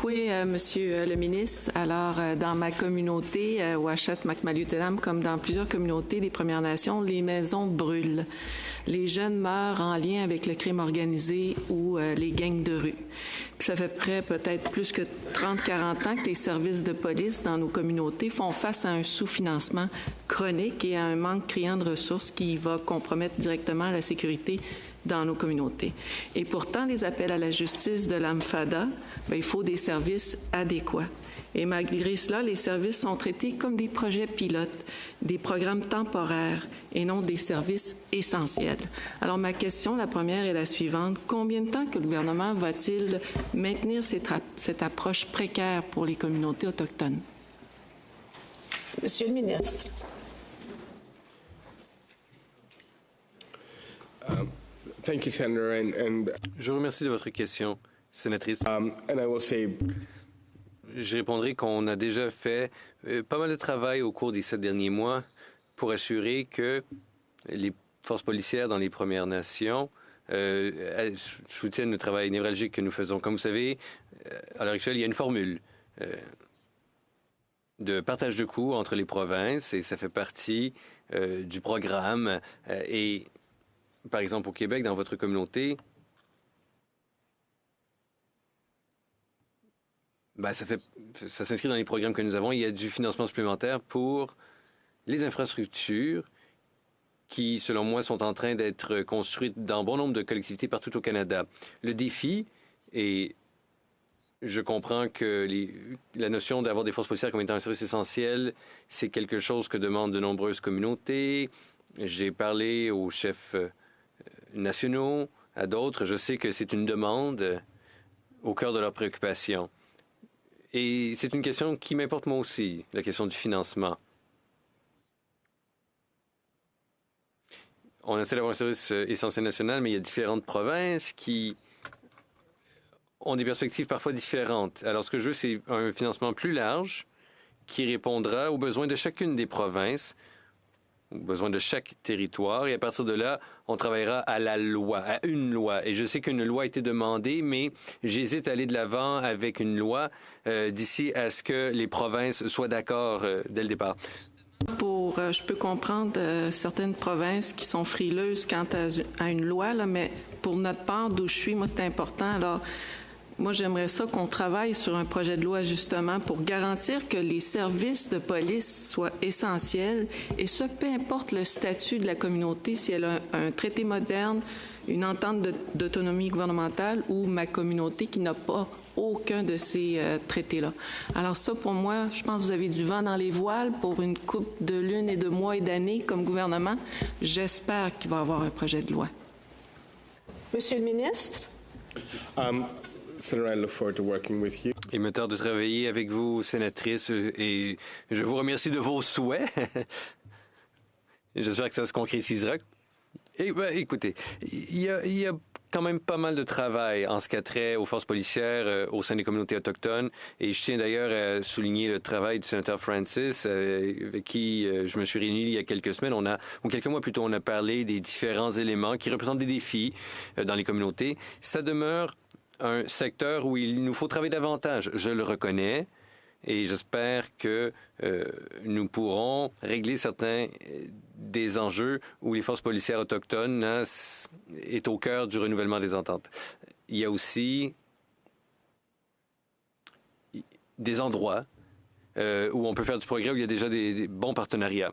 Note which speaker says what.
Speaker 1: Oui, Monsieur le ministre. Alors, dans ma communauté, Ouachat-Macmaliutenam, comme dans plusieurs communautés des Premières Nations, les maisons brûlent. Les jeunes meurent en lien avec le crime organisé ou les gangs de rue. Puis ça fait peut-être plus que 30-40 ans que les services de police dans nos communautés font face à un sous-financement chronique et à un manque criant de ressources qui va compromettre directement la sécurité dans nos communautés. Et pourtant, les appels à la justice de l'AMFADA, il faut des services adéquats. Et malgré cela, les services sont traités comme des projets pilotes, des programmes temporaires et non des services essentiels. Alors, ma question, la première, est la suivante. Combien de temps que le gouvernement va-t-il maintenir cette approche précaire pour les communautés autochtones?
Speaker 2: Monsieur le ministre.
Speaker 3: Thank you, Senator.
Speaker 4: Je vous remercie de votre question, sénatrice. Je répondrai qu'on a déjà fait pas mal de travail au cours des 7 derniers mois pour assurer que les forces policières dans les Premières Nations soutiennent le travail névralgique que nous faisons. Comme vous savez, à l'heure actuelle, il y a une formule de partage de coûts entre les provinces et ça fait partie du programme. Et par exemple, au Québec, dans votre communauté, ça s'inscrit dans les programmes que nous avons. Il y a du financement supplémentaire pour les infrastructures qui, selon moi, sont en train d'être construites dans bon nombre de collectivités partout au Canada. Le défi, et je comprends que la notion d'avoir des forces policières comme étant un service essentiel, c'est quelque chose que demandent de nombreuses communautés. J'ai parlé aux chefs nationaux, à d'autres. Je sais que c'est une demande au cœur de leurs préoccupations. Et c'est une question qui m'importe moi aussi, la question du financement. On essaie d'avoir un service essentiel national, mais il y a différentes provinces qui ont des perspectives parfois différentes. Alors, ce que je veux, c'est un financement plus large qui répondra aux besoins de chacune des provinces, aux besoins de chaque territoire. Et à partir de là, on travaillera à la loi, à une loi. Et je sais qu'une loi a été demandée, mais j'hésite à aller de l'avant avec une loi d'ici à ce que les provinces soient d'accord dès le départ.
Speaker 1: Je peux comprendre certaines provinces qui sont frileuses quant à une loi, là, mais pour notre part, d'où je suis, moi, c'est important. Alors, moi, j'aimerais ça qu'on travaille sur un projet de loi, justement, pour garantir que les services de police soient essentiels, et ce, peu importe le statut de la communauté, si elle a un traité moderne, une entente d'autonomie gouvernementale ou ma communauté qui n'a pas aucun de ces traités-là. Alors ça, pour moi, je pense que vous avez du vent dans les voiles pour une couple de lunes et de mois et d'années comme gouvernement. J'espère qu'il va y avoir un projet de loi.
Speaker 2: Monsieur le ministre.
Speaker 3: Senator, I look forward to working with you.
Speaker 4: Il me tarde de travailler avec vous, sénatrice, et je vous remercie de vos souhaits. J'espère que ça se concrétisera. Et, écoutez, il y a quand même pas mal de travail en ce qui a trait aux forces policières au sein des communautés autochtones. Et je tiens d'ailleurs à souligner le travail du sénateur Francis, avec qui je me suis réuni il y a quelques semaines. Ou quelques mois plus tôt, on a parlé des différents éléments qui représentent des défis dans les communautés. Ça demeure un secteur où il nous faut travailler davantage. Je le reconnais. Et j'espère que nous pourrons régler certains des enjeux où les forces policières autochtones est au cœur du renouvellement des ententes. Il y a aussi des endroits où on peut faire du progrès, où il y a déjà des bons partenariats.